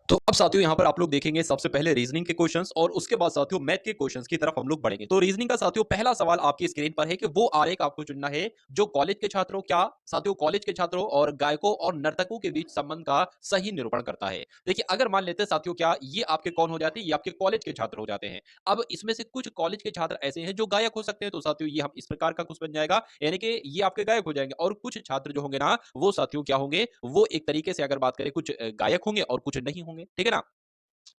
तो अब साथियों यहाँ पर आप लोग देखेंगे सबसे पहले रीजनिंग के क्वेश्चंस और उसके बाद साथियों मैथ के क्वेश्चंस की तरफ हम लोग बढ़ेंगे। तो रीजनिंग का साथियों पहला सवाल आपकी स्क्रीन पर है कि वो आरेख आपको चुनना है जो कॉलेज के छात्रों क्या साथियों कॉलेज के छात्रों और गायकों और नर्तकों के बीच संबंध का सही निरूपण करता है। देखिए अगर मान लेते हैं साथियों क्या ये आपके कौन हो जाते हैं, ये आपके कॉलेज के छात्र हो जाते हैं। अब इसमें से कुछ कॉलेज के छात्र ऐसे हैं जो गायक हो सकते हैं, तो साथियों ये हम इस प्रकार का कुछ बन जाएगा, यानी कि ये आपके गायक हो जाएंगे। और कुछ छात्र जो होंगे ना वो साथियों क्या होंगे, वो एक तरीके से अगर बात करें कुछ गायक होंगे और कुछ नहीं होंगे, ठीक है ना।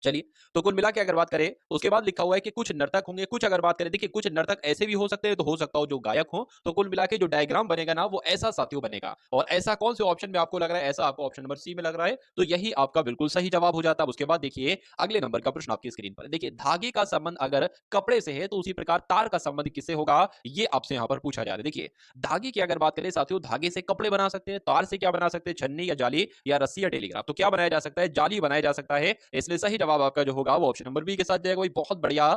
चलिए, तो कुल मिला के अगर बात करें, उसके बाद लिखा हुआ है कि कुछ नर्तक होंगे, कुछ अगर बात करें देखिए कुछ नर्तक ऐसे भी हो सकते हैं, तो हो सकता हो जो गायक हो, तो कुल मिला के जो डायग्राम बनेगा ना वो ऐसा साथियों बनेगा। और ऐसा कौन से ऑप्शन में आपको लग रहा है, ऐसा आपको ऑप्शन नंबर सी में लग रहा है, तो यही आपका बिल्कुल सही जवाब हो जाता है। अब उसके बाद देखिए अगले नंबर का प्रश्न आपकी स्क्रीन पर है। देखिए धागे का संबंध अगर कपड़े से है, तो उसी प्रकार तार का संबंध किससे होगा, ये आपसे यहाँ पर पूछा जा रहा है। देखिए धागे की अगर बात करें साथियों, धागे से कपड़े बना सकते हैं, तार से क्या बना सकते हैं, छन्नी या जाली या रस्सी या टेलीग्राफ। तो क्या बनाया जा सकता है, जाली बनाया जा सकता है। इसलिए सही जवाब आपका जो होगा वो ऑप्शन नंबर बी के साथ जाएगा। वही बहुत बढ़िया,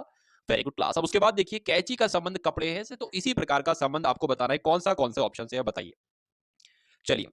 वेरी गुड क्लास। अब उसके बाद देखिए कैंची का संबंध कपड़े है से, तो इसी प्रकार का संबंध आपको बताना है। कौन से ऑप्शन से है बताइए। चलिए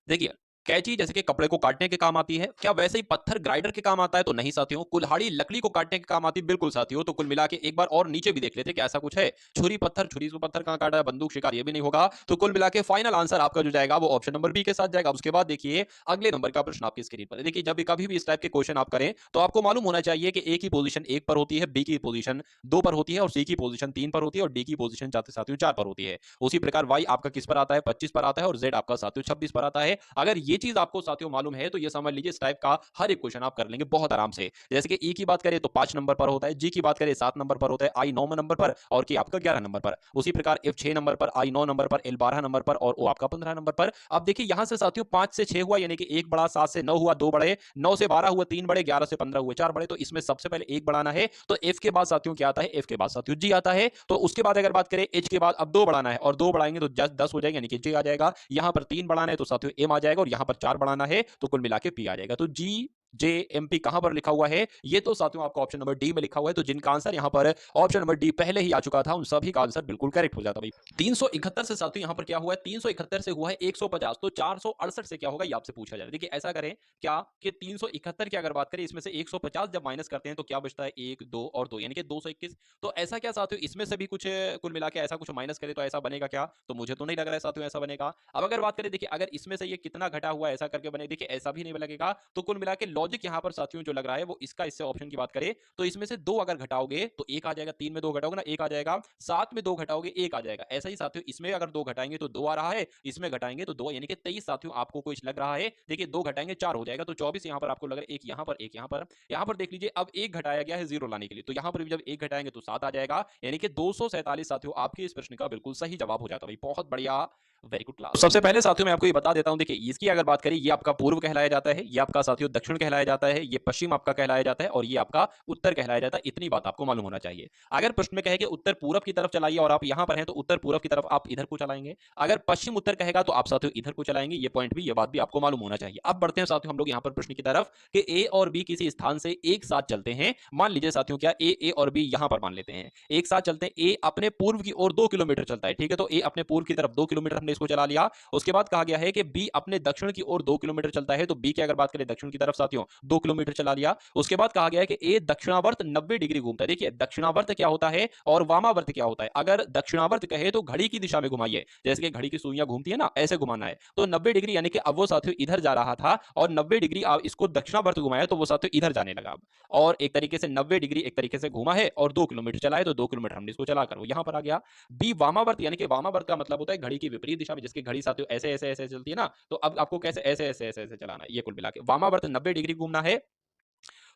देखिए कैंची जैसे कि कपड़े को काटने के काम आती है, क्या वैसे ही पत्थर ग्राइंडर के काम आता है, तो नहीं साथियों। कुल्हाड़ी लकड़ी को काटने के काम आती है, बिल्कुल साथियों। तो कुल मिला के एक बार और नीचे भी देख लेते हैं क्या ऐसा कुछ है। छुरी से पत्थर कहां काटा है, बंदूक शिकार ये भी नहीं होगा। तो कुल मिला के फाइनल आंसर आपका जो जाएगा वो ऑप्शन नंबर बी के साथ जाएगा। उसके बाद देखिए अगले नंबर का प्रश्न आपकी स्क्रीन पर है। देखिए जब भी कभी भी इस टाइप के क्वेश्चन आप करें, तो आपको मालूम होना चाहिए कि ए की पोजीशन 1 पर होती है, बी की पोजीशन 2 पर होती है और सी की पोजीशन 3 पर होती है और डी की पोजीशन साथियों 4 पर होती है। उसी प्रकार वाई आपका किस पर आता है, 25 पर आता है और जेड आपका साथियों 26 पर आता है। अगर ये चीज आपको साथियों मालूम है, तो ये समझ लीजिए इस टाइप का हर एक क्वेश्चन आप कर लेंगे बहुत आराम से। जैसे कि ई की बात करें तो 5 नंबर पर होता है, जी की बात करें 7 नंबर पर होता है, आई 9 नंबर पर और के आपका 11 नंबर पर। उसी प्रकार एफ 6 नंबर पर, आई 9 नंबर पर, एल 12 नंबर पर और ओ आपका 15 नंबर पर। अब देखिए यहां से साथियों 5 से 6 हुआ, यानी कि एक बड़ा, 7 से 9 हुआ 2 बड़े, 9 से 12 हुआ 3 बड़े, 11 से 15 हुए 4 बड़े। तो इसमें सबसे पहले एक बढ़ाना है, तो एफ के बाद साथियों क्या आता है, एफ के बाद साथियों जी आता है। तो उसके बाद अगर बात करें एच के बाद अब 2 बढ़ाना है और 2 बढ़ाएंगे तो 10 हो जाएगा, यानी कि जे आ जाएगा। यहां पर 3 बढ़ाना है तो साथियों एम आ जाएगा और यहां पर 4 बढ़ाना है तो कुल मिला के पी आ जाएगा। तो जी जे एम पी कहां पर लिखा हुआ है, ये तो साथियों आपका ऑप्शन नंबर डी में लिखा हुआ है। तो जिनका आंसर यहां पर ऑप्शन नंबर डी पहले ही आ चुका था, उन सभी का आंसर बिल्कुल करेक्ट हो जाता भाई। 371 से साथियों यहां पर क्या हुआ है, 371 से हुआ है 150, तो 468 से क्या होगा ये आपसे पूछा जा रहा है। देखिए ऐसा करें क्या कि 371 की अगर बात करें, इसमें से 150 जब माइनस करते हैं तो क्या बचता है, 1 2 और 2 यानी कि 221। तो ऐसा क्या साथियों इसमें से भी कुछ कुल मिला के ऐसा कुछ माइनस करें तो ऐसा बनेगा क्या, तो मुझे तो नहीं लग रहा है साथियों ऐसा बनेगा। अब अगर बात करें देखिए अगर इसमें से ये कितना घटा हुआ ऐसा करके बने, देखिए ऐसा भी नहीं लगेगा। तो कुल मिला के लॉजिक यहां पर साथियों जो लग रहा है वो इसका, इससे ऑप्शन की बात करें तो इसमें से 2 अगर घटाओगे तो 1 आ जाएगा, 3 में 2 घटाओगे ना 1 आ जाएगा, 7 में 2 घटाओगे 1 आ जाएगा। ऐसा ही साथियों इसमें अगर 2 घटाएंगे तो 2 आ रहा है, इसमें घटाएंगे तो 2 यानी कि 23 साथियों आपको कुछ लग रहा है। देखिए 2 घटाएंगे 4 हो जाएगा, तो 24 यहां पर आपको लग रहा है, एक यहां पर एक यहां पर। यहां पर देख लीजिए अब एक घटाया गया है 0 लाने के लिए, तो यहां पर भी जब एक घटाएंगे तो 7 आ जाएगा, यानी कि 247 साथियों आपके इस प्रश्न का बिल्कुल सही जवाब हो जाता है। बहुत बढ़िया, वेरी गुड क्लास। सबसे पहले साथियों मैं आपको ये बता देता हूं, देखिए इसकी अगर बात करें ये आपका पूर्व कहलाया जाता है, ये आपका साथियों दक्षिण कहलाया जाता है, ये पश्चिम आपका कहलाया जाता है और ये आपका उत्तर कहलाया जाता है। इतनी बात आपको मालूम होना चाहिए। अगर प्रश्न में कहे कि उत्तर पूर्व की तरफ चलाइए और आप यहां पर हैं तो उत्तर पूर्व की तरफ आप इधर को चलाएंगे। अगर पश्चिम उत्तर कहेगा तो आप साथियों इधर को चलाएंगे। ये पॉइंट भी, ये बात भी आपको मालूम होना चाहिए। अब बढ़ते हैं साथियों हम लोग यहां पर प्रश्न की तरफ कि ए और बी किसी स्थान से एक साथ चलते हैं। मान लीजिए साथियों क्या ए और बी यहां पर मान लेते हैं एक साथ चलते हैं। ए अपने पूर्व की ओर 2 किलोमीटर चलता है, ठीक है, तो ए अपने पूर्व की तरफ 2 किलोमीटर हमने इसको चला लिया। उसके बाद कहा गया है कि बी अपने दक्षिण की ओर 2 किलोमीटर चलता है, तो बी की अगर बात करें दक्षिण की तरफ साथियों 2 किलोमीटर चला लिया। उसके बाद कहा गया है कि ए दक्षिणावर्त 90 डिग्री घूमता है। देखिए दक्षिणावर्त क्या होता है और वामावर्त क्या होता है। अगर दक्षिणावर्त कहे तो घड़ी की दिशा में घुमाइए, जैसे कि घड़ी की सुइयां घूमती है ना, ऐसे घुमाना है। तो 90 डिग्री यानी कि अब वो साथियों इधर जा रहा था और 90 डिग्री आप इसको दक्षिणावर्त घुमाया तो वो साथियों इधर जाने लगा। और एक तरीके से 90 डिग्री एक तरीके से घुमा है और 2 किलोमीटर चला है, तो 2 किलोमीटर हमने इसको चलाकर वो यहां पर आ गया। बी वामावर्त, यानी कि वामावर्त का मतलब होता है घड़ी की विपरीत दिशा में, जिसकी घड़ी साथियों ऐसे ऐसे ऐसे चलती है ना, तो अब आपको कैसे ऐसे ऐसे ऐसे ऐसे चलाना है। ये कुल मिला के वामावर्त 90 डिग्री घूमना है।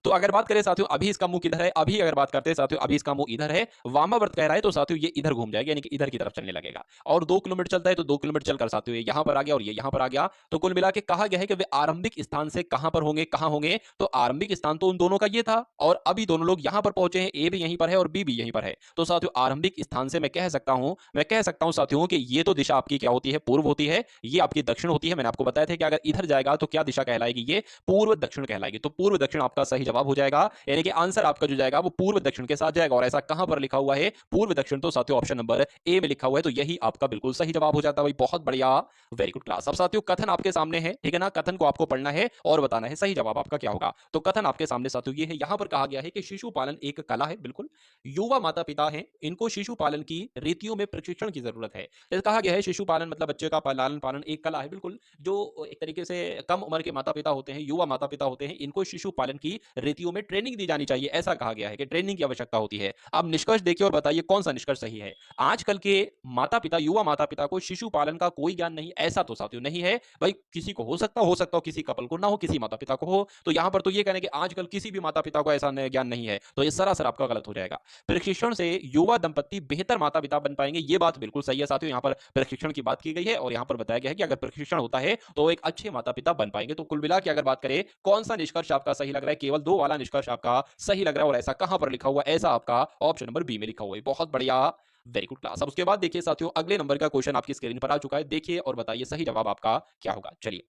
तो अगर बात करें साथियों अभी इसका मुंह किधर है, अभी अगर बात करते हैं साथियों अभी इसका मुंह इधर है, वामावर्त कह रहा है तो साथियों ये इधर घूम जाएगा, यानी कि इधर की तरफ चलने लगेगा। और 2 किलोमीटर चलता है तो 2 किलोमीटर चलकर साथियों ये यहां पर आ गया और ये यहां पर आ गया। तो कुल मिला के कहा गया है कि वे आरंभिक स्थान से कहां पर होंगे, कहां होंगे, तो आरंभिक स्थान तो उन दोनों का ये था और अभी दोनों लोग यहां पर पहुंचे हैं, ए भी यहीं पर है और बी भी यहीं पर है। तो साथियों आरंभिक स्थान से मैं कह सकता हूं साथियों कि ये तो दिशा आपकी क्या होती है, पूर्व होती है, ये आपकी दक्षिण होती है। मैंने आपको बताया था कि अगर इधर जाएगा तो क्या दिशा कहलाएगी, ये पूर्व दक्षिण कहलाएगी। तो पूर्व दक्षिण आपका सही जवाब हो जाएगा, यानी कि आंसर आपका जो जाएगा वो पूर्व दक्षिण के साथ जाएगा। और ऐसा कहां पर लिखा हुआ है? पूर्व दक्षिण। तो साथियों ऑप्शन नंबर ए में लिखा हुआ है, तो यही आपका बिल्कुल सही जवाब हो जाता है भाई। बहुत बढ़िया, वेरी गुड क्लास। अब साथियों कथन आपके सामने है, ठीक है ना? कथन को आपको पढ़ना है और बताना है सही जवाब आपका क्या होगा। तो कथन आपके सामने साथियों ये है, यहां पर कहा गया है कि शिशु पालन एक कला है। बिल्कुल, युवा माता पिता हैं, इनको शिशु पालन की रीतियों में प्रशिक्षण की जरूरत है। जैसे कहा गया है शिशु पालन मतलब बच्चे का लालन पालन एक कला है। बिल्कुल, जो एक तरीके से कम उम्र के माता पिता होते हैं, युवा माता पिता होते हैं, इनको शिशु पालन की रीतियों में ट्रेनिंग दी जानी चाहिए। ऐसा कहा गया है कि ट्रेनिंग की आवश्यकता होती है। अब निष्कर्ष देखिए और बताइए कौन सा निष्कर्ष सही है। आजकल के माता पिता, युवा माता पिता को शिशु पालन का कोई ज्ञान नहीं, ऐसा तो साथियों नहीं है भाई। किसी को हो सकता हो किसी कपल को ना हो, किसी माता पिता को हो। तो यहां पर तो ये कहने कि आजकल किसी भी माता पिता को ऐसा ज्ञान नहीं है, तो ये सरासर आपका गलत हो जाएगा। प्रशिक्षण से युवा दंपति बेहतर माता पिता बन पाएंगे, ये बात बिल्कुल सही है साथियों। यहाँ पर प्रशिक्षण की बात की गई है और यहाँ पर बताया गया है कि अगर प्रशिक्षण होता है तो एक अच्छे माता पिता बन पाएंगे। तो कुल मिला के अगर बात करें कौन सा निष्कर्ष आपका सही लग रहा है, केवल दो वाला निष्कर्ष आपका सही लग रहा है। और ऐसा कहां पर लिखा हुआ है? ऐसा आपका ऑप्शन नंबर बी में लिखा हुआ है। बहुत बढ़िया, वेरी गुड क्लास। अब उसके बाद देखिए साथियों अगले नंबर का क्वेश्चन आपकी स्क्रीन पर आ चुका है, देखिए और बताइए सही जवाब आपका क्या होगा। चलिए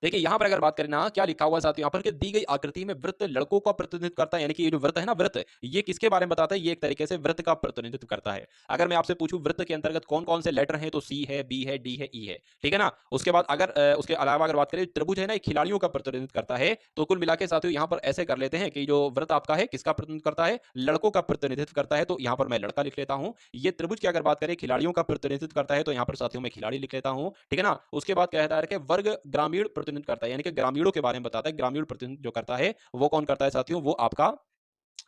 देखिए यहां पर अगर बात करें ना, क्या लिखा हुआ है साथियों, यहाँ पर कि दी गई आकृति में वृत्त लड़कों का प्रतिनिधित्व करता है। यानी कि ये जो वृत्त है ना, वृत्त ये किसके बारे में बताता है? ये एक तरीके से वृत्त का प्रतिनिधित्व करता है। अगर मैं आपसे पूछूं वृत्त के अंतर्गत कौन कौन से लेटर हैं, तो सी है, बी है, डी है, ई है, ठीक है ना? उसके बाद अगर उसके अलावा अगर बात करें त्रिभुज है ना, खिलाड़ियों का प्रतिनिधित्व करता है। तो कुल मिला के साथियों यहाँ पर ऐसे कर लेते हैं कि जो वृत्त आपका है किसका प्रतिनिधित्व करता है? लड़कों का प्रतिनिधित्व करता है। तो यहाँ पर मैं लड़का लिख लेता हूँ। ये त्रिभुज की अगर बात करें खिलाड़ियों का प्रतिनिधित्व करता है, तो यहाँ पर साथियों में खिलाड़ी लिख लेता हूँ, ठीक है ना? उसके बाद कहता है कि वर्ग ग्रामीण प्रतिनिधित्व करता है, यानी कि ग्रामीणों के बारे में बताता है। ग्रामीण प्रतिनिधित्व जो करता है वो कौन करता है साथियों? वो आपका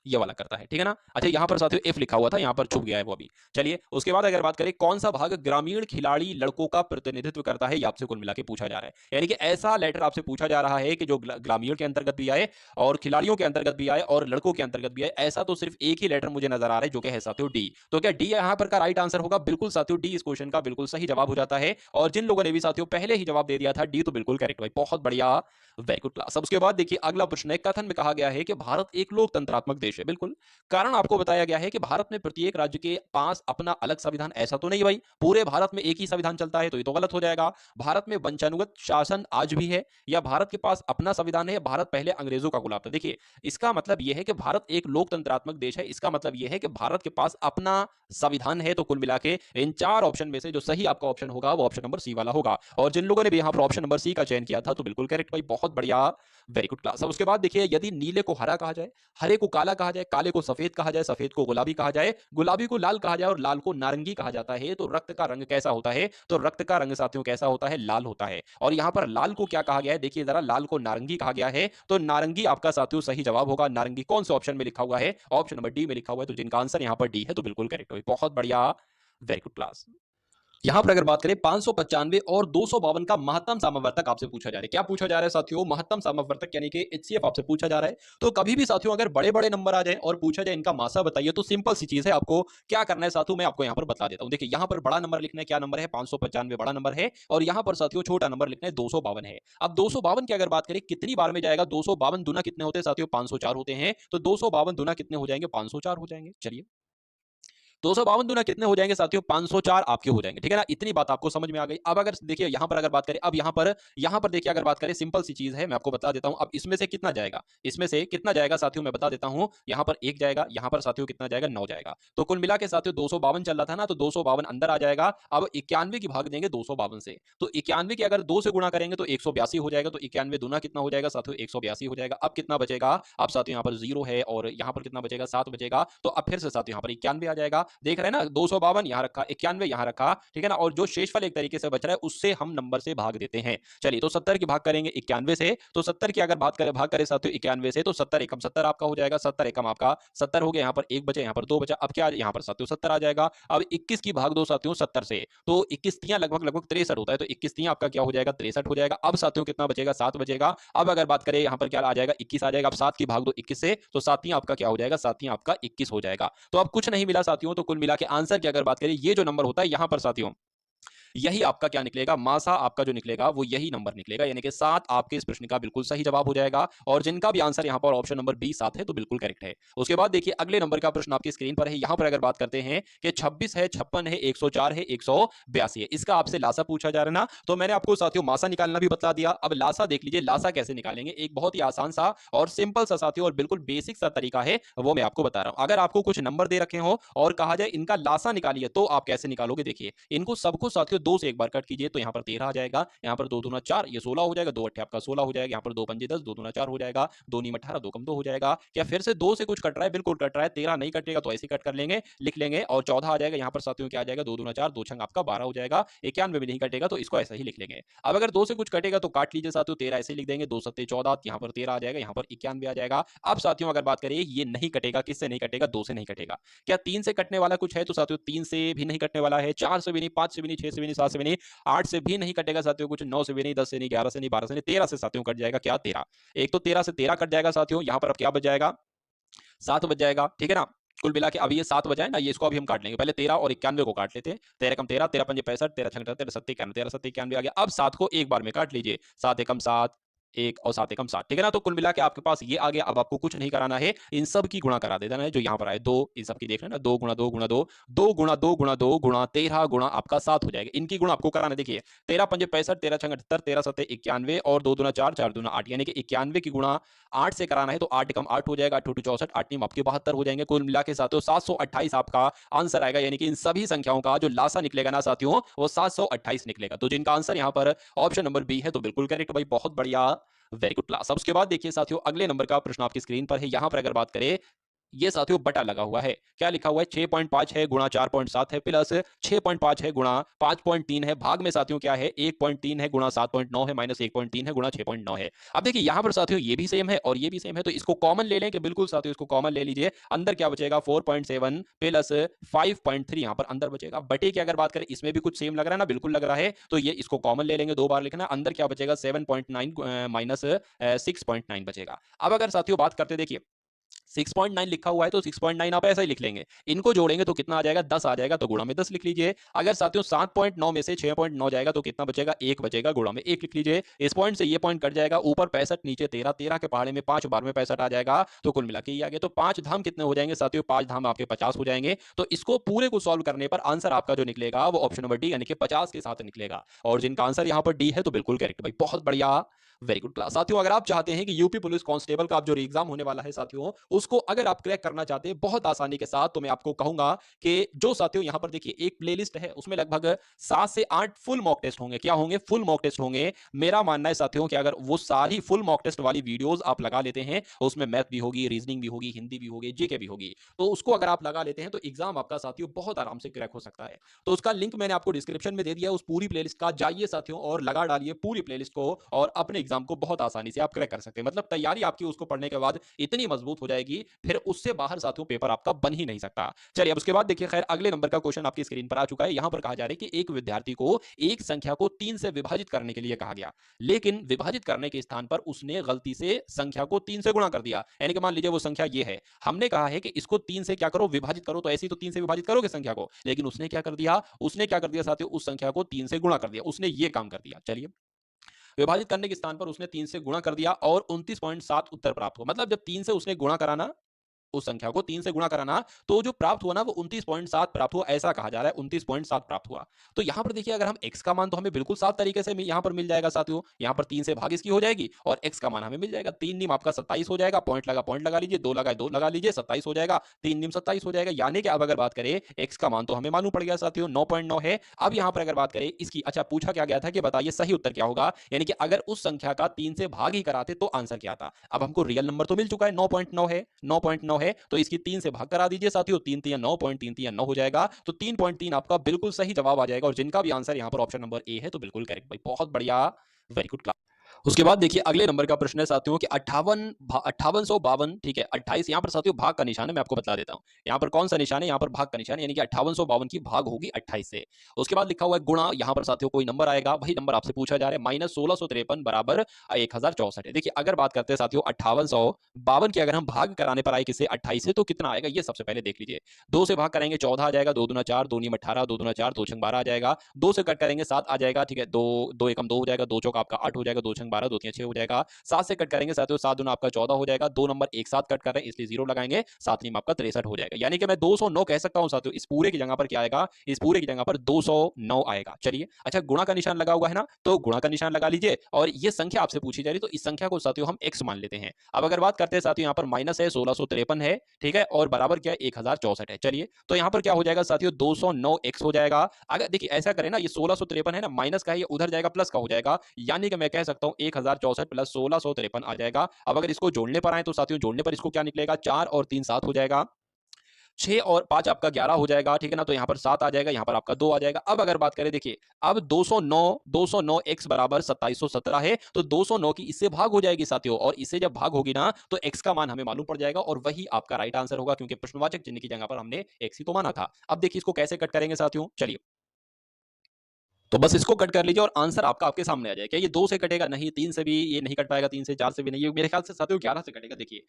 ये वाला करता है, ठीक है ना? अच्छा यहां पर साथियों एफ लिखा हुआ था, यहां पर छुप गया है वो अभी। चलिए उसके बाद अगर बात करें कौन सा भाग ग्रामीण खिलाड़ी लड़कों का प्रतिनिधित्व करता है, ये आपसे कुल मिला के पूछा जा रहा है। यानी कि ऐसा लेटर आपसे पूछा जा रहा है कि जो ग्रामीण के अंतर्गत भी आए और खिलाड़ियों के अंतर्गत भी आए और लड़कों के अंतर्गत भी आए। ऐसा तो सिर्फ एक ही लेटर मुझे नजर आ रहा है जो कि है साथियों डी। तो क्या डी यहां पर का राइट आंसर होगा? बिल्कुल साथियों, डी इस क्वेश्चन का बिल्कुल सही जवाब हो जाता है। और जिन लोगों ने भी साथियों पहले ही जवाब दे दिया था डी, तो बिल्कुल करेक्ट भाई, बहुत बढ़िया, वेरी गुड क्लास। अब उसके बाद देखिए अगला प्रश्न है, कथन में कहा गया है कि भारत एक लोकतंत्रात्मक देश है। बिल्कुल, कारण आपको बताया गया है कि भारत में प्रत्येक राज्य के पास अपना अलग संविधान, ऐसा तो नहीं भाई पूरे भारत में एक ही संविधान चलता है, तो ये तो गलत हो जाएगा। भारत में वंशानुगत शासन आज भी है, या भारत के पास अपना संविधान है, भारत पहले अंग्रेजों का गुलाम था। देखिए इसका मतलब यह है कि भारत एक लोकतंत्रात्मक देश है, इसका मतलब यह है कि भारत के पास अपना संविधान है। तो कुल मिला के इन चार ऑप्शन में से जो सही आपका ऑप्शन होगा वो ऑप्शन नंबर सी वाला होगा। और जिन लोगों ने भी यहां पर ऑप्शन नंबर सी का चयन किया था तो बिल्कुल करेक्ट भाई, बहुत बढ़िया, वेरी गुड क्लास। अब उसके बाद देखिए यदि नीले को हरा कहा जाए, हरे को काला कहा जाए, काले को सफेद कहा जाए, सफेद को गुलाबी कहा जाए, गुलाबी को लाल कहा जाए और लाल को नारंगी कहा जाता है, तो रक्त का रंग कैसा होता है? तो रक्त का रंग साथियों कैसा होता है? लाल होता है। और यहां पर लाल को क्या कहा गया है? देखिए जरा, लाल को नारंगी कहा गया है, तो नारंगी आपका साथियों सही जवाब होगा। नारंगी कौन से ऑप्शन में लिखा हुआ है? ऑप्शन नंबर डी में लिखा हुआ है, तो जिनका आंसर यहां पर डी है तो बिल्कुल करेक्ट है, बहुत बढ़िया, वेरी गुड क्लास। यहां पर अगर बात करें 595 और 252 का महत्तम सामवर्तक आपसे पूछा जा रहा है। क्या पूछा जा रहा है साथियों? महत्तम सामवर्तक यानी कि एचसीएफ आपसे पूछा जा रहा है। तो कभी भी साथियों अगर बड़े बड़े नंबर आ जाए और पूछा जाए इनका मासा बताइए, तो सिंपल सी चीज है, आपको क्या करना है साथियों, मैं आपको यहां पर बता देता हूं। देखिए यहां पर बड़ा नंबर लिखना है, क्या नंबर है? 595 बड़ा नंबर है, और यहां पर साथियों छोटा नंबर लिखना है 252 है। अब 252 की अगर बात करें कितनी बार में जाएगा? 252 दुना कितने होते हैं साथियों? 504 होते हैं, तो 252 दुना कितने हो जाएंगे? 504 हो जाएंगे। चलिए 252 दुना कितने हो जाएंगे साथियों? 504 आपके हो जाएंगे, ठीक है ना? इतनी बात आपको समझ में आ गई। अब अगर देखिए यहां पर अगर बात करें, अब यहां पर देखिए अगर बात करें, सिंपल सी चीज है, मैं आपको बता देता हूं। अब इसमें से कितना जाएगा? इसमें से कितना जाएगा साथियों, मैं बता देता हूं। यहां पर 1 जाएगा, यहां पर साथियों कितना जाएगा? 9 जाएगा। तो कुल मिला के साथियों 252 चल रहा था ना, तो 252 अंदर आ जाएगा। अब 91 की भाग देंगे 252 से, तो 91 की अगर 2 से गुणा करेंगे तो 182 हो जाएगा। तो 91 दुना कितना हो जाएगा साथियों? 182 हो जाएगा। अब कितना बचेगा? अब साथियों यहां पर 0 है और यहां पर कितना बचेगा? 7 बचेगा। तो अब फिर से साथियों यहां पर 91 आ जाएगा। देख रहे हैं ना, 252 यहां रखा, 91 यहां रखा, ठीक है ना? और जो शेषफल एक तरीके से बच रहा है उससे हम नंबर से भाग देते हैं। चलिए तो 70 की भाग करेंगे 91 से, तो 70 की अगर बात करें, भाग करें साथियों 91 से, तो 70 एकम 70 आपका हो जाएगा। 70 एकम आपका 70 हो गया। यहां पर 1 बचे, यहां पर 2 बचा। अब क्या यहां पर साथियों 70 आ जाएगा। अब 21 की भाग दो साथियों 70 से, तो 21 तियां लगभग लगभग 63 होता है, तो 21 तियां आपका क्या हो जाएगा? 63 हो जाएगा। अब साथियों कितना बचेगा? 7 बचेगा। अब अगर बात करें यहां पर क्या आ जाएगा? 21 आ जाएगा। अब 7 की भाग दो 21 से, तो 7 तियां आपका क्या हो जाएगा? 7 तियां आपका 21 हो जाएगा। तो अब कुछ नहीं मिला साथियों, तो कुल मिला के आंसर की अगर बात करें, ये जो नंबर होता है यहां पर साथियों यही आपका क्या निकलेगा, मासा आपका जो निकलेगा वो यही नंबर निकलेगा, यानी कि 7 आपके इस प्रश्न का बिल्कुल सही जवाब हो जाएगा। और जिनका भी आंसर यहाँ पर ऑप्शन नंबर बी 7 है तो बिल्कुल करेक्ट है। उसके बाद देखिए अगले नंबर का प्रश्न आपकी स्क्रीन पर है। यहाँ पर अगर बात करते हैं कि 26 है, 56 है, 104 है, 182 है, इसका आपसे लासा पूछा जा रहा है ना, तो मैंने आपको साथियों मासा निकालना भी बता दिया। अब लासा देख लीजिए, लासा कैसे निकालेंगे, एक बहुत ही आसान सा और सिंपल सा साथियों और बिल्कुल बेसिक सा तरीका है, वो मैं आपको बता रहा हूं। अगर आपको कुछ नंबर दे रखे हो और कहा जाए इनका लासा निकालिए, तो आप कैसे निकालोगे, देखिए इनको सबको साथियों 2 से एक बार कट कीजिए, तो यहाँ पर 13 आ जाएगा, यहाँ पर 2 दूना 4, ये 16 हो जाएगा, 2 अट्ठे आपका 16 हो जाएगा, यहाँ पर 2 पंजे 10, 2 दूना 4 हो जाएगा, 2 नीम 18, 2 कम 2 हो जाएगा। क्या फिर से 2 से कुछ कट रहा है, बिल्कुल कट रहा है, 13 नहीं कटेगा तो ऐसे कट कर लेंगे, लिख लेंगे, और 14 आ जाएगा, यहाँ पर साथियों क्या आ जाएगा, 2 दूना 4, 2 छंग आपका 12 हो जाएगा, 91 भी नहीं कटेगा तो इसको ऐसा ही लिख लेंगे। अब अगर 2 से कुछ कटेगा तो काट लीजिए साथियों, 13 ऐसे लिख देंगे, 2 सत्ते 14, यहाँ पर 13 आ जाएगा, यहाँ पर 91 आ जाएगा। अब साथियों अगर बात करें ये नहीं कटेगा, किससे नहीं कटेगा, 2 से नहीं कटेगा। क्या 3 से कटने वाला कुछ है, तो साथियों 3 से भी नहीं कटने वाला है, 4 से भी नहीं, 5 से भी नहीं, 6 से भी नहीं, 7 से भी नहीं, 8 से भी नहीं कटेगा साथियों कुछ, 9 से भी नहीं, 10 से नहीं, 11 से नहीं, 12 से नहीं, 13 से साथियों कट जाएगा, क्या 13। एक तो 13 से 13 कट जाएगा साथियों, यहाँ पर अब क्या बच जाएगा, 7 बच जाएगा, ठीक है ना। कुल मिला के अब ये 7 बचा है ना, ये इसको अभी हम काट लेंगे, पहले 13 और 91 को काट लेते हैं। 13 कम 13, 13 पंजे 65, 13 छंग 13 सत्ते 91, 13 सत्ते 91 आ गया। अब 7 को एक बार में काट लीजिए, 7 एकम 7, 1 और 7 एकम 7, ठीक है ना। तो कुल मिला के आपके पास ये आ गया। अब आपको कुछ नहीं कराना है, इन सब की गुणा करा देना है, जो यहाँ पर आए 2, इन सब की देख रहे हैं ना, 2 गुणा 2 गुणा 2, 2 गुणा 2 गुणा 2 गुणा 13 गुणा आपका 7 हो जाएगा। इनकी गुणा आपको कराना, देखिए 13 पंजे 65, 13 छंग 78, 13 सत्ते 91 और 2 दूना 4, 4 दूना 8, यानी कि 91 की गुणा 8 से कराना है, तो 8 एकम 8 हो जाएगा, 8 टू 64, 8 नीम आपके 72 हो जाएंगे। कुल मिला के साथियों 728 आपका आंसर आएगा, यानी कि इन सभी संख्याओं का जो लासा निकलेगा ना साथियों, वो 728 निकलेगा। तो जिनका आंसर यहाँ पर ऑप्शन नंबर बी है तो बिल्कुल करेक्ट भाई, बहुत बढ़िया, वेरी गुड क्लास। अब उसके बाद देखिए साथियों अगले नंबर का प्रश्न आपकी स्क्रीन पर है। यहां पर अगर बात करें, ये साथियों बटा लगा हुआ है, क्या लिखा हुआ है, 6.5 है गुणा 4.7 है प्लस 6.5 है गुणा 5.3 है, भाग में साथियों क्या है 1.3 है गुणा 7.9 है माइनस 1.3 है गुणा 6.9 है। अब देखिए यहां पर साथियों ये भी सेम है और ये भी सेम है, तो इसको कॉमन ले लें, कि बिल्कुल साथियों इसको कॉमन ले लीजिए, अंदर क्या बचेगा 4.7 प्लस 5.3 यहां पर अंदर बचेगा। बटे की अगर बात करें इसमें भी कुछ सेम लग रहा है ना, बिल्कुल लग रहा है, तो ये इसको कॉमन ले लेंगे, 2 बार लिखना, अंदर क्या बचेगा 7.9 माइनस 6.9 बचेगा। अब अगर साथियों बात करते देखिए 6.9 लिखा हुआ है तो 6.9 आप ऐसा ही लिख लेंगे, इनको जोड़ेंगे तो कितना आ जाएगा 10 आ जाएगा, तो गुणा में 10 लिख लीजिए। अगर साथियों 7.9 में से 6.9 जाएगा तो कितना बचेगा 1 बचेगा, गुणा में 1 लिख लीजिए। इस पॉइंट से ये पॉइंट कट जाएगा, ऊपर 65 नीचे 13, 13 के पहाड़े में 5 बार में 65 आ जाएगा, तो कुल मिला के ये आ गया। तो 5 धाम कितने हो जाएंगे साथियों, 5 धाम आपके 50 हो जाएंगे। तो इसको पूरे को सॉल्व करने पर आंसर आपका जो निकलेगा वो ऑप्शन नंबर डी यानी कि 50 के साथ निकलेगा। और जिनका आंसर यहाँ पर डी है तो बिल्कुल करेक्ट भाई, बहुत बढ़िया, वेरी गुड क्लास। साथियों अगर आप चाहते हैं कि यूपी पुलिस कांस्टेबल का जो एग्जाम होने वाला है साथियों, उसको अगर आप क्रैक करना चाहते हैं बहुत आसानी के साथ, तो मैं आपको कहूंगा कि जो साथियों यहां पर देखिए एक प्लेलिस्ट है, उसमें लगभग 7 से 8 फुल मॉक टेस्ट होंगे। क्या होंगे, फुल मॉक टेस्ट होंगे। मेरा मानना है साथियों कि अगर वो सारी फुल मॉक टेस्ट वाली वीडियोस आप लगा लेते हैं, उसमें मैथ भी होगी, रीजनिंग भी होगी, हिंदी भी होगी, जीके भी होगी, तो उसको अगर आप लगा लेते हैं तो एग्जाम आपका साथियों बहुत आराम से क्रैक हो सकता है। तो उसका लिंक मैंने आपको डिस्क्रिप्शन में दे दिया है, उस पूरी प्लेलिस्ट का जाइए साथियों और लगा डालिए पूरी प्लेलिस्ट को, और अपने एग्जाम को बहुत आसानी से आप क्रैक कर सकते हैं। मतलब तैयारी आपकी उसको पढ़ने के बाद इतनी मजबूत हो जाएगी, फिर उससे बाहर साथियों पेपर आपका बन ही नहीं सकता। चलिए अब उसके बाद देखिए, खैर अगले नंबर का क्वेश्चन आपकी स्क्रीन पर आ चुका है। यहां पर कहा जा रहा है कि एक विद्यार्थी को एक संख्या को 3 से विभाजित करने के लिए कहा गया, लेकिन विभाजित करने के स्थान पर उसने गलती से संख्या को 3 से गुणा कर दिया। यानी कि मान लीजिए वो संख्या ये है, हमने कहा है कि इसको 3 से क्या करो, विभाजित करो, तो ऐसे ही तो 3 से विभाजित करोगे संख्या को, लेकिन उसने क्या कर दिया, उसने क्या कर दिया साथियों, उस संख्या को 3 से गुणा कर दिया, उसने ये काम कर दिया। चलिए विभाजित करने के स्थान पर उसने 3 से गुणा कर दिया और 29.7 उत्तर प्राप्त हुआ। मतलब जब 3 से उसने गुणा कराना, उस संख्या को 3 से गुणा कराना, तो जो प्राप्त हुआ ना वो 29.7 प्राप्त हुआ, ऐसा कहा जा रहा है 29.7 प्राप्त हुआ। तो यहां पर देखिए अगर हम x का मान तो हमें बिल्कुल साफ तरीके से यहां पर मिल जाएगा साथियों, यहां पर 3 से भाग इसकी हो जाएगी और x का मान हमें मिल जाएगा, 3 नीम आपका 27 हो जाएगा, पॉइंट लगा लीजिए, 2 लगा 2 लगा लीजिए, 27 हो जाएगा, 3 नीम 27 हो जाएगा। यानी कि अब अगर बात करें x का मान तो हमें मालूम पड़ गया साथियों 9.9 है। अब यहां पर अगर बात करें इसकी, अच्छा पूछा क्या गया था कि बताइए सही उत्तर क्या होगा, यानी कि अगर उस संख्या का 3 से भाग ही कराते तो आंसर क्या आता। अब हमको रियल नंबर तो मिल चुका है 9.9 है, 9.9 है, तो इसकी 3 से भाग करा दीजिए साथियों, 3 3 9, 3 3 9 हो जाएगा, तो 3.3 आपका बिल्कुल सही जवाब आ जाएगा। और जिनका भी आंसर यहां पर ऑप्शन नंबर ए है तो बिल्कुल करेक्ट भाई, बहुत बढ़िया, वेरी गुड क्लास। उसके बाद देखिए अगले नंबर का प्रश्न है साथियों कि 5852, ठीक है, 28 यहाँ पर साथियों भाग का निशान है, मैं आपको बता देता हूँ। यहाँ पर कौन सा निशान है? यहाँ पर भाग का निशान है, यानी कि 5852 की भाग होगी 28 से। उसके बाद लिखा हुआ है गुणा, यहाँ पर साथियों कोई नंबर आएगा, वही नंबर आपसे पूछा जा रहा है, माइनस 1653 बराबर 1064 है। देखिए अगर बात करते हैं साथियों 5852 की, अगर हम भाग कराने पर आए किसे 28 से, तो कितना आएगा ये सबसे पहले देख लीजिए। 2 से भाग करेंगे 14 आ जाएगा, 2 दूना 4, 2 नीम 18, 2 दूना 4, 2 छंग 12 आ जाएगा। 2 से कट करेंगे 7 आ जाएगा, ठीक है, 2 2 एकम 2 हो जाएगा, 2 चौक आपका 8 हो जाएगा, 2 छंग 12, 2 तियां 6 हो जाएगा। 7 से कट करेंगे साथियों, 7 दूना आपका 14 हो जाएगा, 2 नंबर एक साथ कट कर रहे हैं इसलिए 0 लगाएंगे, 7 नीम आपका 63 हो जाएगा। यानी कि मैं 209 कह सकता हूं साथियों, इस पूरे की जगह पर क्या आएगा? इस पूरे की जगह पर 209 आएगा। चलिए, अच्छा गुणा का निशान लगा हुआ है ना, तो गुणा का निशान लगा लीजिए, और ये संख्या आपसे पूछी जा रही है, तो इस संख्या को साथियों हम x मान लेते हैं। अब अगर बात करते हैं साथियों, यहाँ पर माइनस है 1653 है, ठीक है, और बराबर क्या है 1064 है। चलिए, तो यहाँ पर क्या हो जाएगा साथियों 209x हो जाएगा। अगर देखिए ऐसा करें ना, ये 1653 है ना, माइनस का है, ये उधर जाएगा प्लस का हो जाएगा, यानी कि मैं कह सकता हूँ 1064 प्लस 1653 आ जाएगा। अब अगर इसको जोड़ने पर आए तो साथियों जोड़ने पर इसको क्या निकलेगा, 4 और 3 7 हो जाएगा, 6 और 5 आपका 11 हो जाएगा, ठीक है ना, तो यहाँ पर 7 आ जाएगा, यहाँ पर आपका 2 आ जाएगा। अब अगर बात करें देखिए, अब 209 x बराबर 2717 है, तो 209 की इससे भाग हो जाएगी साथियों, और इससे जब भाग होगी ना, तो x का मान हमें मालूम पड़ जाएगा, और वही आपका राइट आंसर होगा, क्योंकि प्रश्नवाचक चिन्ह की जगह पर हमने x ही तो माना था। अब देखिए इसको कैसे कट करेंगे साथियों, चलिए, तो बस इसको कट कर लीजिए और आंसर आपका आपके सामने आ जाएगा। क्या ये 2 से कटेगा? नहीं, 3 से भी ये नहीं कट पाएगा, 3 से 4 से भी नहीं, ये मेरे ख्याल से साथियों 11 से कटेगा। देखिए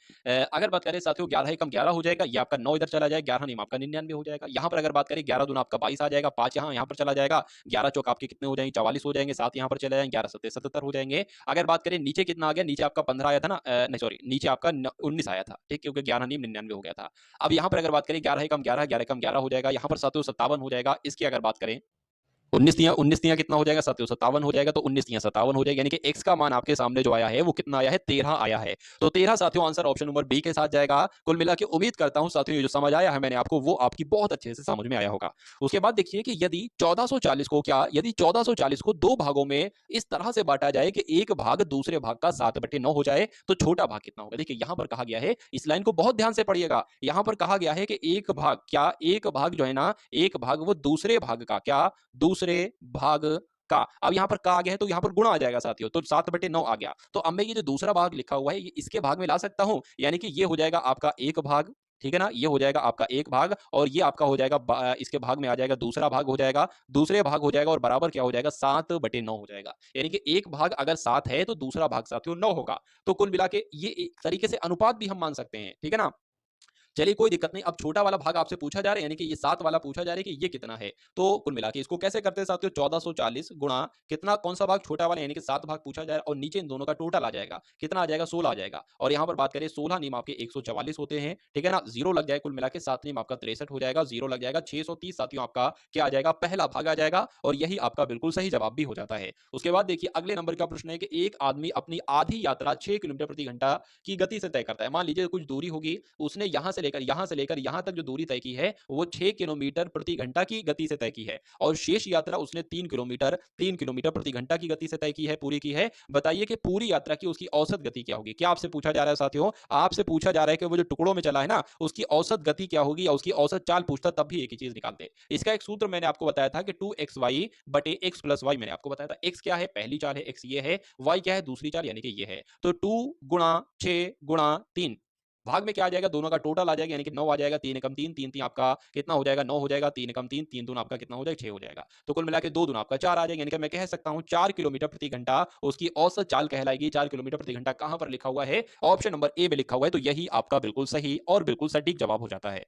अगर बात करें साथियों 11 एकम 11 हो जाएगा, ये आपका 9 इधर चला जाएगा, 11 नीम आपका 99 हो जाएगा। यहाँ पर अगर बात करें 11 दूना आपका 22 आ जाएगा, 5 यहाँ पर चला जाएगा, 11 चौक आपके कितने हो जाएंगे 44 हो जाएंगे, 7 यहाँ पर चले जाएंगे, 11 सत्ते 77 हो जाएंगे। अगर बात करें नीचे कितना आ गया, नीचे आपका 15 आया था ना, नहीं सॉरी, नीचे आपका 19 आया था, ठीक, क्योंकि 11 नीम 99 हो गया था। अब यहाँ पर अगर बात करें 11 एकम 11, 11 एकम 11 हो जाएगा, यहाँ पर साथियों 57 हो जाएगा। इसकी अगर बात करें 19 तियां कितना हो जाएगा साथियों 57 हो जाएगा, तो 19 तियां 57 हो जाएगा, यानी कि x का मान आपके सामने जो आया है वो कितना आया है 13 आया है। तो 13 साथियों आंसर ऑप्शन नंबर बी के साथ जाएगा। कुल मिला के उम्मीद करता हूं साथियों ये जो समझ आया है मैंने आपको, वो आपकी बहुत अच्छे से समझ में आया होगा। उसके बाद देखिए कि यदि 1440 को दो भागों में इस तरह से बांटा जाए कि एक भाग दूसरे भाग का 7/9 हो जाए, तो छोटा भाग कितना होगा? देखिए यहां पर कहा गया है, इस लाइन को बहुत ध्यान से पढ़िएगा, यहां पर कहा गया है कि एक भाग जो है ना, एक भाग वो दूसरे भाग का क्या, दूसरे भाग का। अब यहाँ पर का आ गया है, तो यहाँ पर गुणा आ जाएगा साथियों, तो 7/9 आ गया। तो अब मैं ये जो दूसरा भाग लिखा हुआ है ये इसके भाग में ला सकता हूं, यानी कि ये हो जाएगा आपका एक भाग, ठीक है ना, ये हो जाएगा आपका एक भाग, और ये आपका हो जाएगा इसके भाग में आ जाएगा दूसरा भाग हो जाएगा, दूसरे भाग हो जाएगा, और बराबर क्या हो जाएगा 7/9 हो जाएगा। यानी कि एक भाग अगर 7 है तो दूसरा भाग साथियों 9 होगा। तो कुल मिला के ये एक तरीके से अनुपात भी हम मान सकते हैं, ठीक है ना। चलिए कोई दिक्कत नहीं, अब छोटा वाला भाग आपसे पूछा जा रहा है, यानी कि ये 7 वाला पूछा जा रहा है कि ये कितना है। तो कुल मिला के इसको कैसे करते हैं साथियों, 1440 गुणा कितना, कौन सा भाग छोटा वाला, यानी कि 7 भाग पूछा जा रहा है, और नीचे इन दोनों का टोटल आ जाएगा, कितना आ जाएगा 16 आ जाएगा। और यहाँ पर बात करें 16 नीम आपके 144 होते हैं, ठीक है ना, 0 लग जाए, कुल मिला के 7 नीम आपका 63 हो जाएगा, 0 लग जाएगा 630 साथियों, आपका क्या आ जाएगा, पहला भाग आ जाएगा, और यही आपका बिल्कुल सही जवाब भी हो जाता है। उसके बाद देखिए अगले नंबर का प्रश्न है कि एक आदमी अपनी आधी यात्रा 6 किलोमीटर प्रति घंटा की गति से तय करता है। मान लीजिए कुछ दूरी होगी, उसने यहां से लेकर यहां तक जो दूरी तय की है वो 6 किलोमीटर प्रति घंटा की गति से तय की है, और शेष यात्रा उसने 3 किलोमीटर प्रति घंटा की गति से तय की है, पूरी की है। बताइए कि पूरी यात्रा की उसकी औसत गति क्या होगी। क्या आपसे पूछा जा रहा है साथियों, आपसे पूछा जा रहा है कि वो जो टुकड़ों में चला है ना, उसकी औसत गति क्या होगी, या उसकी औसत चाल पूछता तब भी एक ही चीज निकालते। इसका एक सूत्र मैंने आपको बताया था कि 2xy बटे x प्लस वाई, मैंने आपको बताया था। x क्या है, पहली चाल है, x ये है, y क्या है, दूसरी चाल, यानी कि ये है। तो 2 गुणा 6 गुणा 3, भाग में क्या आ जाएगा, दोनों का टोटल आ जाएगा, यानी कि 9 आ जाएगा, 3 एकम 3, 3 3 आपका कितना हो जाएगा 9 हो जाएगा, 3 एकम 3, 3 दूना आपका कितना हो जाएगा 6 हो जाएगा। तो कुल मिला के 2 दूना आपका 4 आ जाएगा, यानी कि मैं कह सकता हूं 4 किलोमीटर प्रति घंटा उसकी औसत चाल कहलाएगी। 4 किलोमीटर प्रति घंटा कहां पर लिखा हुआ है, ऑप्शन नंबर ए में लिखा हुआ है, तो यही आपका बिल्कुल सही और बिल्कुल सटीक जवाब हो जाता है।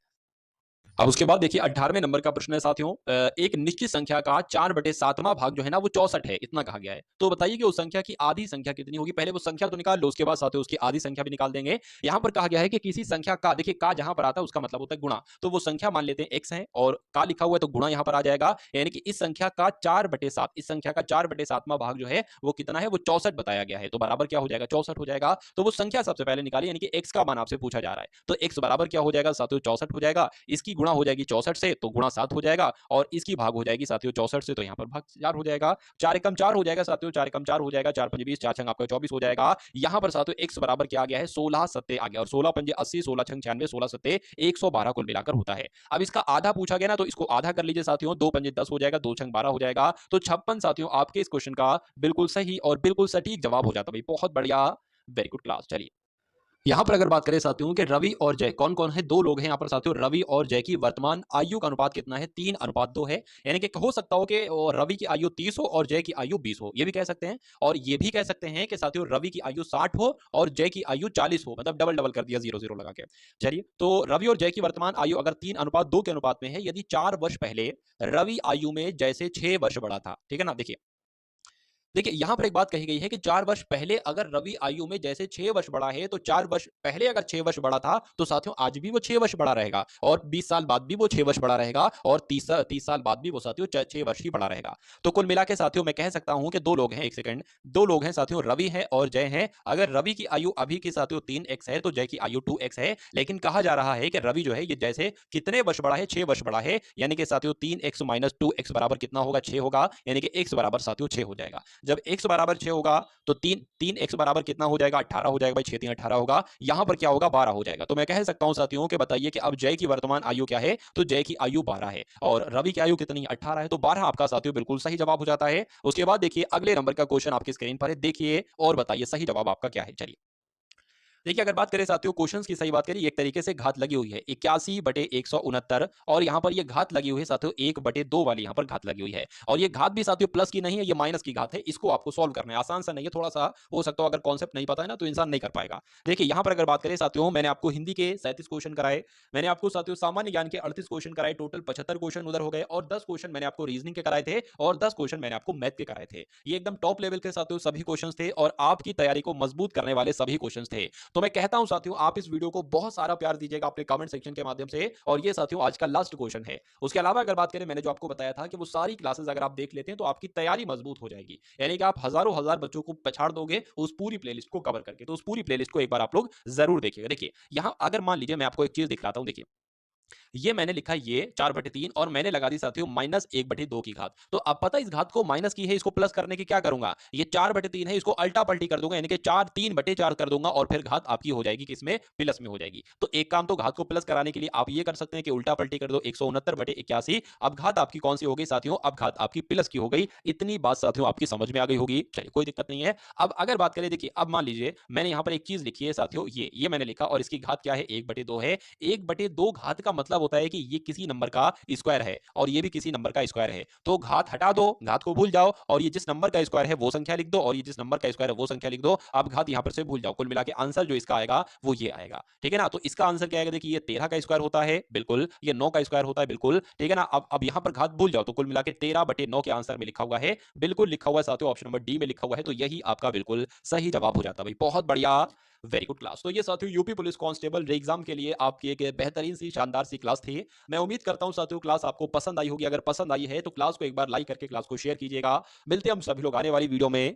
अब उसके बाद देखिए 18वें नंबर का प्रश्न है साथियों, एक निश्चित संख्या का 4/7वां भाग जो है ना वो 64 है, इतना कहा गया है। तो बताइए कि उस संख्या की आधी संख्या कितनी होगी। पहले वो संख्या तो निकाल लो, उसके बाद साथियों उसकी आधी संख्या भी निकाल देंगे। यहाँ पर कहा गया है कि किसी संख्या का, देखिए का जहां पर आता है उसका मतलब होता है गुणा, तो वो संख्या मान लेते हैं x है, और का लिखा हुआ है तो गुणा यहाँ पर आ जाएगा, यानी कि इस संख्या का 4/7, इस संख्या का 4/7वां भाग जो है वो कितना है, वो 64 बताया गया है, तो बराबर क्या हो जाएगा 64 हो जाएगा। तो वो संख्या सबसे पहले निकाली, यानी कि x का मान आपसे पूछा जा रहा है, तो x बराबर क्या हो जाएगा साथियों 64 हो जाएगा। इसकी गुणा हो जाएगी 64 से तो गुणा 7 हो जाएगा और इसकी भाग हो जाएगी साथियों 64 से तो यहाँ पर भाग 4 हो जाएगा। 4 एकम 4 हो जाएगा साथियों, 4 एकम 4 हो जाएगा, 4 पंजे 20, 4 छंग आपका 24 हो जाएगा। यहाँ पर साथियों x बराबर क्या आ गया है 16 सत्ते आ गया और 16 पंजे 80, 16 छंग 96, 16 सत्ते 112 कुल मिलाकर होता है। अब इसका आधा पूछा गया ना तो इसको आधा कर लीजिए साथियों, 2 पंजे 10 हो जाएगा, 2 छंग 12 हो जाएगा। तो 56 साथियों आपके इस क्वेश्चन का बिल्कुल सही और बिल्कुल सटीक जवाब हो जाता है भाई। बहुत बढ़िया, वेरी गुड क्लास। चलिए यहाँ पर अगर बात करें साथियों कि रवि और जय कौन कौन है, दो लोग हैं यहाँ पर साथियों। रवि और जय की वर्तमान आयु का अनुपात कितना है 3:2 है। यानी कि हो सकता हो कि रवि की आयु 30 हो और जय की आयु 20 हो, ये भी कह सकते हैं। और ये भी कह सकते हैं कि साथियों रवि की आयु 60 हो और जय की आयु 40 हो, मतलब डबल डबल कर दिया 0 0 लगा के। चलिए तो रवि और जय की वर्तमान आयु अगर 3:2 के अनुपात में है, यदि 4 वर्ष पहले रवि आयु में जय से 6 वर्ष बड़ा था, ठीक है ना। देखिए यहां पर एक बात कही गई है कि 4 वर्ष पहले अगर रवि आयु में जैसे 6 वर्ष बड़ा है, तो 4 वर्ष पहले अगर 6 वर्ष बड़ा था तो साथियों आज भी वो 6 वर्ष बड़ा रहेगा और 20 साल बाद भी वो 6 वर्ष बड़ा रहेगा और 30 साल बाद भी वो साथियों 6 वर्ष ही बड़ा रहेगा। तो कुल मिला के साथियों मैं कह सकता हूं कि दो लोग हैं, एक सेकंड, दो लोग हैं साथियों, रवि है और जय है। अगर रवि की आयु अभी की साथियों 3x है तो जय की आयु 2x है। लेकिन कहा जा रहा है कि रवि जो है ये जैसे कितने वर्ष बड़ा है, 6 वर्ष बड़ा है। यानी कि साथियों 3x - 2x बराबर कितना होगा, 6 होगा। यानी कि x बराबर साथियों 6 हो जाएगा। जब x बराबर 6 होगा तो 3x बराबर कितना हो जाएगा, 18 हो जाएगा भाई। 6 3 18 होगा। यहां पर क्या होगा, 12 हो जाएगा। तो मैं कह सकता हूं साथियों कि बताइए कि अब जय की वर्तमान आयु क्या है, तो जय की आयु 12 है और रवि की आयु कितनी, 18 है। तो 12 आपका साथियों बिल्कुल सही जवाब हो जाता है। उसके बाद देखिए अगले नंबर का क्वेश्चन आपकी स्क्रीन पर है, देखिए और बताइए सही जवाब आपका क्या है। चलिए देखिए अगर बात करें साथियों क्वेश्चंस की, सही बात करें, एक तरीके से घात लगी हुई है 81/169 और यहाँ पर ये घात लगी हुई है साथियों 1/2 वाली यहाँ पर घात लगी हुई है। और ये घात भी साथियों प्लस की नहीं है, ये माइनस की घात है। इसको आपको सॉल्व करना है, आसान सा नहीं है, थोड़ा सा हो सकता है अगर कॉन्सेप्ट नहीं पता है ना तो इंसान नहीं कर पाएगा। देखिए यहाँ पर अगर बात करें साथियों, मैंने आपको हिंदी के 37 क्वेश्चन कराए, मैंने आपको साथियों सामान्य ज्ञान के 38 क्वेश्चन कराए, टोटल 75 क्वेश्चन उधर हो गए और 10 क्वेश्चन मैंने आपको रीजनिंग के कराए थे और 10 क्वेश्चन मैंने आपको मैथ के कराए थे। ये एकदम टॉप लेवल के साथियों सभी क्वेश्चन थे और आपकी तैयारी को मजबूत करने वाले सभी क्वेश्चन थे। तो मैं कहता हूं साथियों आप इस वीडियो को बहुत सारा प्यार दीजिएगा अपने कमेंट सेक्शन के माध्यम से। और ये साथियों आज का लास्ट क्वेश्चन है। उसके अलावा अगर बात करें, मैंने जो आपको बताया था कि वो सारी क्लासेस अगर आप देख लेते हैं तो आपकी तैयारी मजबूत हो जाएगी। यानी कि आप हजारों हजार बच्चों को पछाड़ दोगे उस पूरी प्लेलिस्ट को कवर करके। तो उस पूरी प्लेलिस्ट को एक बार आप लोग जरूर देखिएगा। देखिए यहां अगर मान लीजिए मैं आपको एक चीज दिखलाता हूं, देखिए ये मैंने लिखा ये 4/3 और मैंने लगा दी साथियों -1/2 की घात। तो अब पता इस घात को माइनस की है, इसको प्लस करने की क्या करूंगा, ये 4/3 है, इसको अल्टा पलटी कर दूंगा, यानी कि 3/4 कर दूंगा और फिर घात आपकी हो जाएगी किसमें, प्लस में हो जाएगी। तो एक काम तो घात को प्लस कराने के लिए आप ये कर सकते हैं कि उल्टा पलटी कर दो 169/81। अब घात आपकी कौन सी हो गई साथियों, अब घात आपकी प्लस की हो गई। इतनी बात साथियों आपकी समझ में आ गई होगी, चलिए कोई दिक्कत नहीं है। अब अगर बात करें, देखिए अब मान लीजिए मैंने यहां पर एक चीज लिखी है साथियों, ये मैंने लिखा और इसकी घात क्या है, 1/2 है। 1/2 घात का मतलब होता है कि ये किसी नंबर का स्क्वायर है और ये भी किसी नंबर का स्क्वायर है। तो घात हटा दो, घात को भूल जाओ और ये जिस नंबर का स्क्वायर है वो संख्या लिख दो और ये जिस नंबर का स्क्वायर है वो संख्या लिख दो। अब घात यहां पर से भूल जाओ। कुल मिला के आंसर जो इसका आएगा वो ये आएगा, ठीक है ना। तो इसका आंसर क्या आएगा, देखिए ये 13 का स्क्वायर होता है, बिल्कुल। ये 9 का स्क्वायर होता है, बिल्कुल, ठीक है ना। अब यहां पर घात भूल जाओ तो कुल मिला के 13/9 के आंसर में लिखा हुआ है, बिल्कुल लिखा हुआ है साथियों, ऑप्शन नंबर डी में लिखा हुआ है। तो यही आपका बिल्कुल सही जवाब हो जाता है भाई। बहुत बढ़िया, वेरी गुड क्लास। तो ये साथियों यूपी पुलिस कांस्टेबल एग्जाम के लिए आपकी एक बेहतरीन सी शानदार सी क्लास थी। मैं उम्मीद करता हूं साथियों क्लास आपको पसंद आई होगी। अगर पसंद आई है तो क्लास को एक बार लाइक करके क्लास को शेयर कीजिएगा। मिलते हैं हम सभी लोग आने वाली वीडियो में।